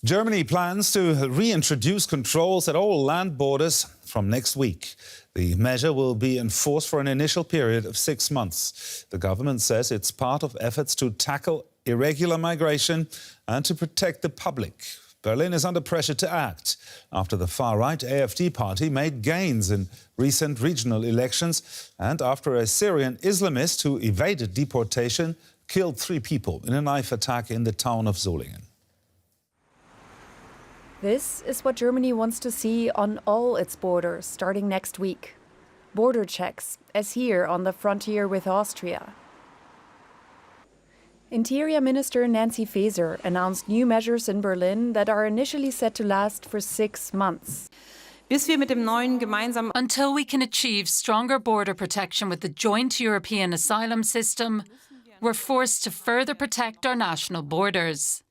Germany plans to reintroduce controls at all land borders from next week. The measure will be enforced for an initial period of 6 months. The government says it's part of efforts to tackle irregular migration and to protect the public. Berlin is under pressure to act after the far-right AfD party made gains in recent regional elections and after a Syrian Islamist who evaded deportation killed 3 people in a knife attack in the town of Solingen. This is what Germany wants to see on all its borders starting next week. Border checks, as here on the frontier with Austria. Interior Minister Nancy Faeser announced new measures in Berlin that are initially set to last for 6 months. Until we can achieve stronger border protection with the joint European asylum system, we're forced to further protect our national borders.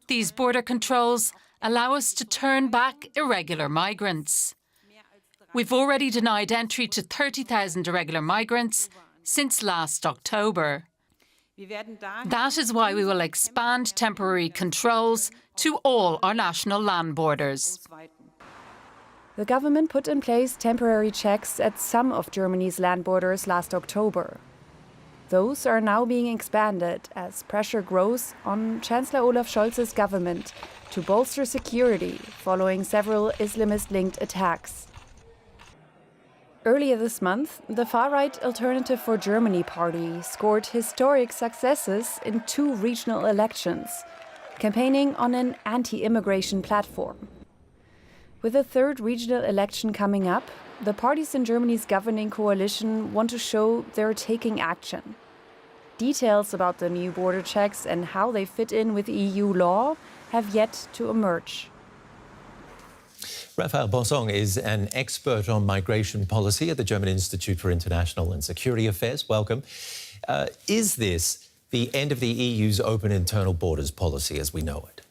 These border controls allow us to turn back irregular migrants. We've already denied entry to 30,000 irregular migrants since last October. That is why we will expand temporary controls to all our national land borders. The government put in place temporary checks at some of Germany's land borders last October. Those are now being expanded as pressure grows on Chancellor Olaf Scholz's government to bolster security following several Islamist-linked attacks. Earlier this month, the far-right Alternative for Germany party scored historic successes in 2 regional elections, campaigning on an anti-immigration platform. With a 3rd regional election coming up, the parties in Germany's governing coalition want to show they're taking action. Details about the new border checks and how they fit in with EU law have yet to emerge. Raphael Bossong is an expert on migration policy at the German Institute for International and Security Affairs. Welcome. Is this the end of the EU's open internal borders policy as we know it?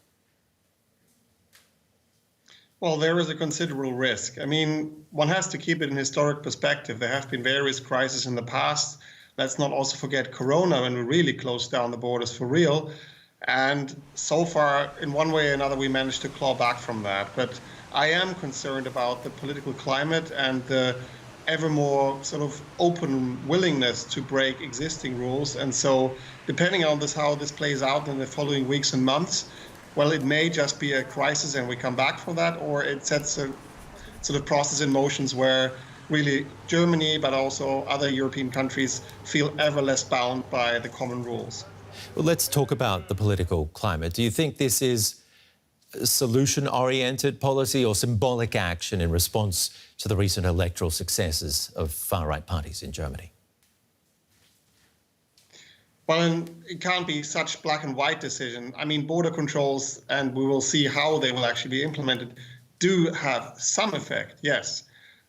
Well, there is a considerable risk. I mean, one has to keep it in historic perspective. There have been various crises in the past. Let's not also forget Corona, when we really closed down the borders for real. And so far, in one way or another, we managed to claw back from that. But I am concerned about the political climate and the ever more sort of open willingness to break existing rules. And so, depending on how this plays out in the following weeks and months, well, it may just be a crisis and we come back from that, or it sets a sort of process in motions where really Germany, but also other European countries, feel ever less bound by the common rules. Well, let's talk about the political climate. Do you think this is a solution-oriented policy or symbolic action in response to the recent electoral successes of far-right parties in Germany? Well, it can't be such black and white decision. I mean, border controls, and we will see how they will actually be implemented, do have some effect, yes.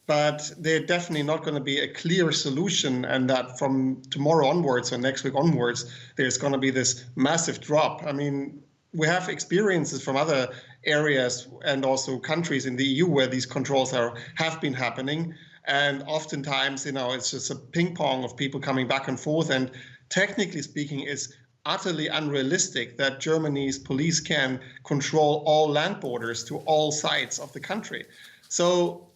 But they're definitely not going to be a clear solution, and that from tomorrow onwards or next week onwards, there's going to be this massive drop. I mean, we have experiences from other areas and also countries in the EU where these controls have been happening. And oftentimes, it's just a ping pong of people coming back and forth. And technically speaking, it's utterly unrealistic that Germany's police can control all land borders to all sides of the country. So,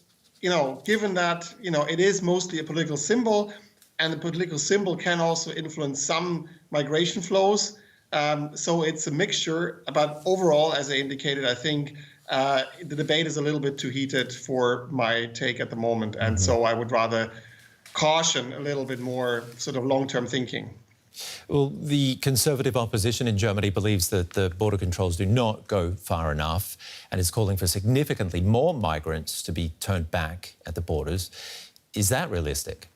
given that, it is mostly a political symbol, and the political symbol can also influence some migration flows. So it's a mixture, but overall, as I indicated, I think the debate is a little bit too heated for my take at the moment. And so I would rather caution a little bit more sort of long-term thinking. Well, the Conservative opposition in Germany believes that the border controls do not go far enough and is calling for significantly more migrants to be turned back at the borders. Is that realistic?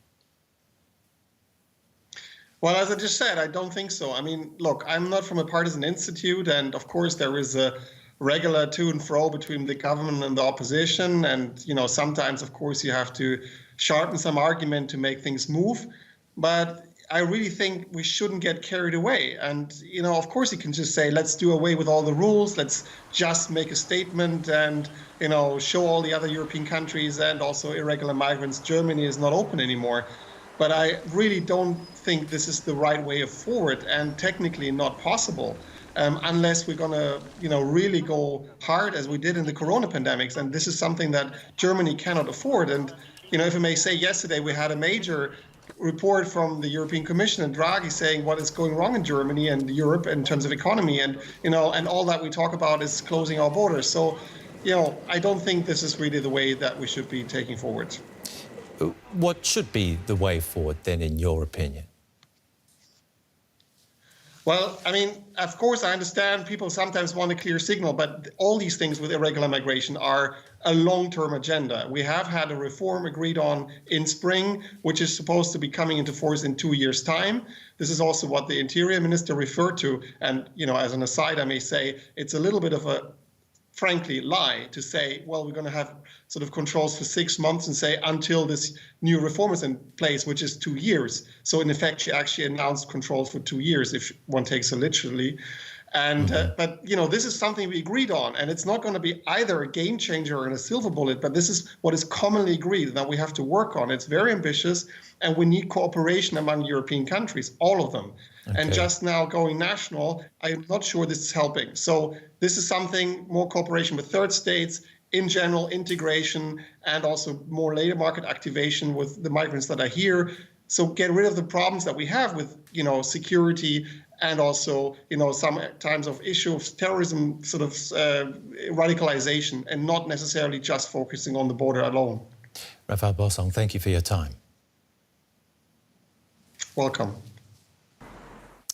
Well, as I just said, I don't think so. I mean, look, I'm not from a partisan institute, and of course there is a regular to and fro between the government and the opposition. And, sometimes, of course, you have to sharpen some argument to make things move. But I really think we shouldn't get carried away. And, of course, you can just say, let's do away with all the rules. Let's just make a statement and, show all the other European countries and also irregular migrants Germany is not open anymore. But I really don't think this is the right way forward and technically not possible. unless we're going to, really go hard as we did in the corona pandemics. And this is something that Germany cannot afford. And, if I may say, yesterday we had a major report from the European Commission and Draghi saying what is going wrong in Germany and Europe in terms of economy. And, and all that we talk about is closing our borders. So, I don't think this is really the way that we should be taking forward. What should be the way forward then, in your opinion? Well, I mean, of course, I understand people sometimes want a clear signal, but all these things with irregular migration are a long-term agenda. We have had a reform agreed on in spring, which is supposed to be coming into force in 2 years' time. This is also what the Interior Minister referred to. And, as an aside, I may say it's a little bit of a, frankly, lie to say, well, we're going to have sort of controls for 6 months and say until this new reform is in place, which is 2 years. So in effect, she actually announced controls for 2 years, if one takes it literally. And but this is something we agreed on, and it's not going to be either a game changer or a silver bullet, but this is what is commonly agreed that we have to work on. It's very ambitious, and we need cooperation among European countries, all of them. Okay. And just now going national, I'm not sure this is helping. So this is something, more cooperation with third states, in general integration, and also more labor market activation with the migrants that are here. So get rid of the problems that we have with, security, and also, sometimes of issue of terrorism, sort of radicalization, and not necessarily just focusing on the border alone. Raphael Bossong, thank you for your time. Welcome.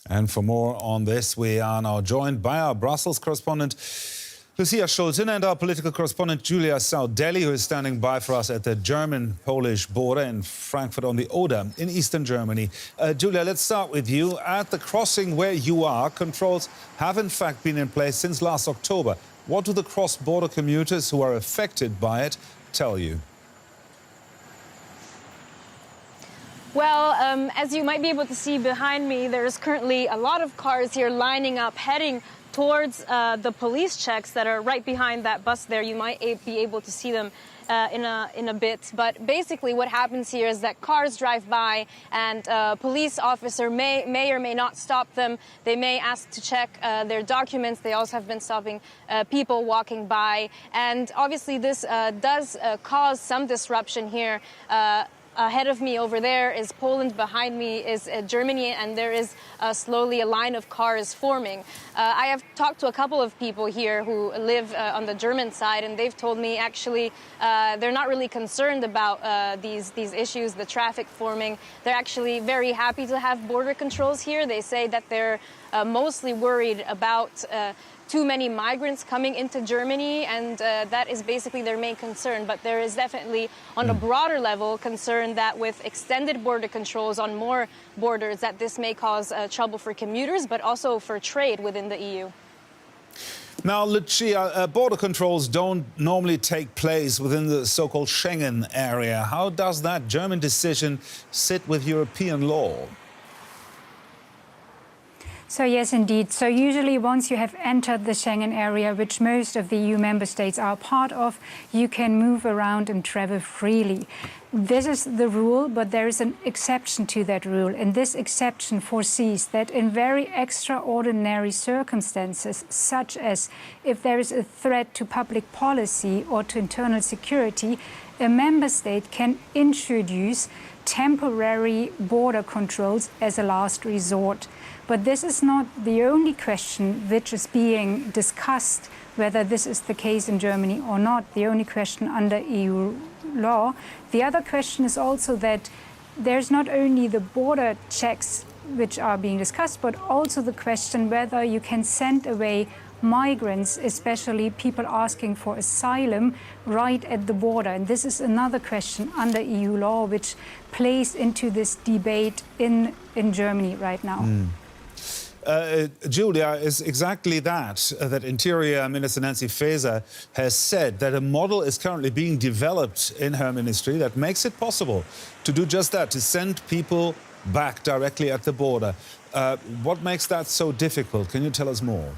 And for more on this, we are now joined by our Brussels correspondent, Lucia Schulten, and our political correspondent, Julia Saudelli, who is standing by for us at the German-Polish border in Frankfurt on the Oder in eastern Germany. Julia, let's start with you. At the crossing where you are, controls have in fact been in place since last October. What do the cross-border commuters who are affected by it tell you? Well, as you might be able to see behind me, there's currently a lot of cars here lining up, heading towards the police checks that are right behind that bus there. You might be able to see them in a bit. But basically what happens here is that cars drive by, and a police officer may or may not stop them. They may ask to check their documents. They also have been stopping people walking by. And obviously this does cause some disruption here. Ahead of me over there is Poland, behind me is Germany, and there is slowly a line of cars forming. I have talked to a couple of people here who live on the German side, and they've told me actually they're not really concerned about these issues, the traffic forming. They're actually very happy to have border controls here. They say that they're mostly worried about too many migrants coming into Germany, and that is basically their main concern. But there is definitely, on a broader level, concern that with extended border controls on more borders, that this may cause trouble for commuters, but also for trade within the EU. Now, Lucia, border controls don't normally take place within the so-called Schengen area. How does that German decision sit with European law? So yes, indeed. So usually once you have entered the Schengen area, which most of the EU member states are part of, you can move around and travel freely. This is the rule, but there is an exception to that rule. And this exception foresees that in very extraordinary circumstances, such as if there is a threat to public policy or to internal security, a member state can introduce temporary border controls as a last resort. But this is not the only question which is being discussed, whether this is the case in Germany or not, the only question under EU law. The other question is also that there's not only the border checks which are being discussed, but also the question whether you can send away migrants, especially people asking for asylum, right at the border. And this is another question under EU law which plays into this debate in Germany right now. Julia, is exactly that Interior Minister Nancy Faeser has said that a model is currently being developed in her ministry that makes it possible to do just that, to send people back directly at the border. What makes that so difficult? Can you tell us more?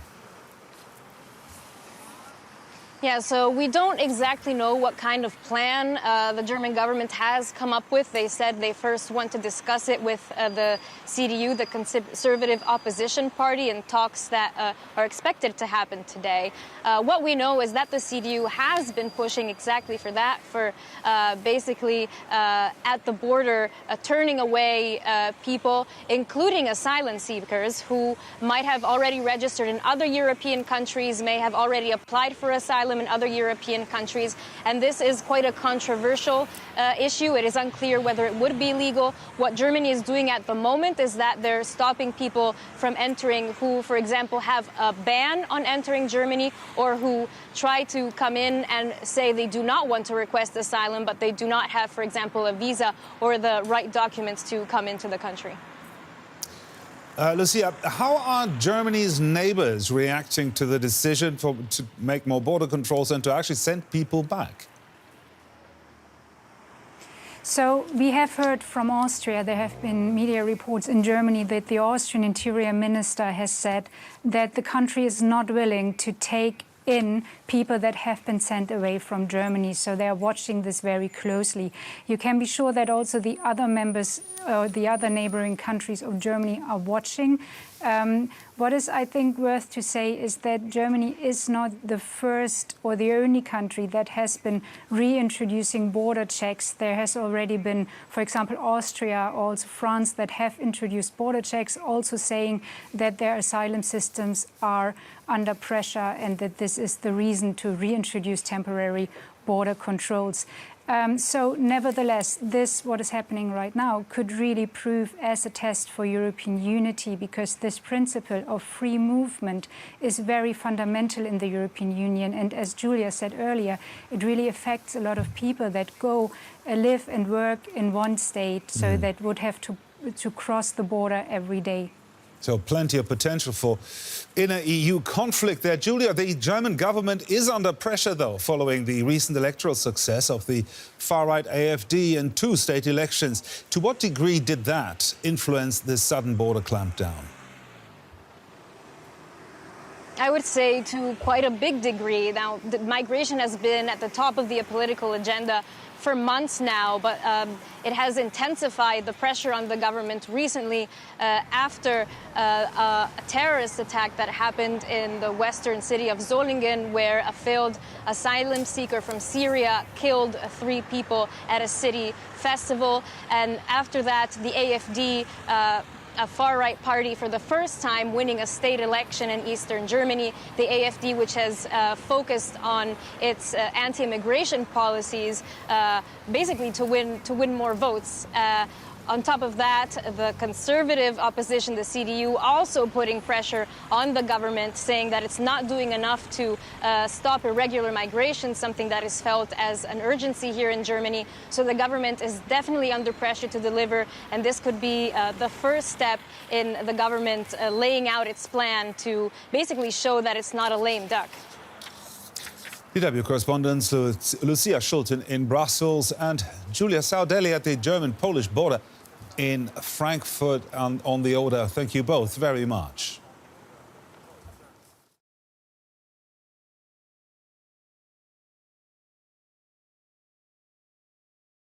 Yeah, so we don't exactly know what kind of plan the German government has come up with. They said they first want to discuss it with the CDU, the Conservative Opposition Party, in talks that are expected to happen today. What we know is that the CDU has been pushing exactly for that, for basically at the border turning away people, including asylum seekers who might have already registered in other European countries, may have already applied for asylum in other European countries, and this is quite a controversial issue. It is unclear whether it would be legal. What Germany is doing at the moment is that they're stopping people from entering who, for example, have a ban on entering Germany, or who try to come in and say they do not want to request asylum, but they do not have, for example, a visa or the right documents to come into the country. Lucia, how are Germany's neighbours reacting to the decision to make more border controls and to actually send people back? So we have heard from Austria, there have been media reports in Germany that the Austrian Interior Minister has said that the country is not willing to take in people that have been sent away from Germany. So they are watching this very closely. You can be sure that also the other members, the other neighboring countries of Germany are watching. What is, I think, worth to say is that Germany is not the first or the only country that has been reintroducing border checks. There has already been, for example, Austria, also France, that have introduced border checks, also saying that their asylum systems are under pressure and that this is the reason to reintroduce temporary border controls. So nevertheless, what is happening right now could really prove as a test for European unity, because this principle of free movement is very fundamental in the European Union. And as Julia said earlier, it really affects a lot of people that go live and work in one state, so that would have to cross the border every day. So plenty of potential for inner EU conflict there. Julia, the German government is under pressure, though, following the recent electoral success of the far-right AfD in 2 state elections. To what degree did that influence this sudden border clampdown? I would say to quite a big degree. Now, the migration has been at the top of the political agenda for months now, but it has intensified the pressure on the government recently after a terrorist attack that happened in the western city of Solingen, where a failed asylum seeker from Syria killed 3 people at a city festival. And after that, the AfD, a far-right party, for the first time winning a state election in eastern Germany. The AfD, which has focused on its anti-immigration policies, basically to win more votes. On top of that, the conservative opposition, the CDU, also putting pressure on the government, saying that it's not doing enough to stop irregular migration, something that is felt as an urgency here in Germany. So the government is definitely under pressure to deliver, and this could be the first step in the government laying out its plan to basically show that it's not a lame duck. DW correspondents Lucia Schulten in Brussels and Julia Saudelli at the German-Polish border in Frankfurt on the Oder. Thank you both very much.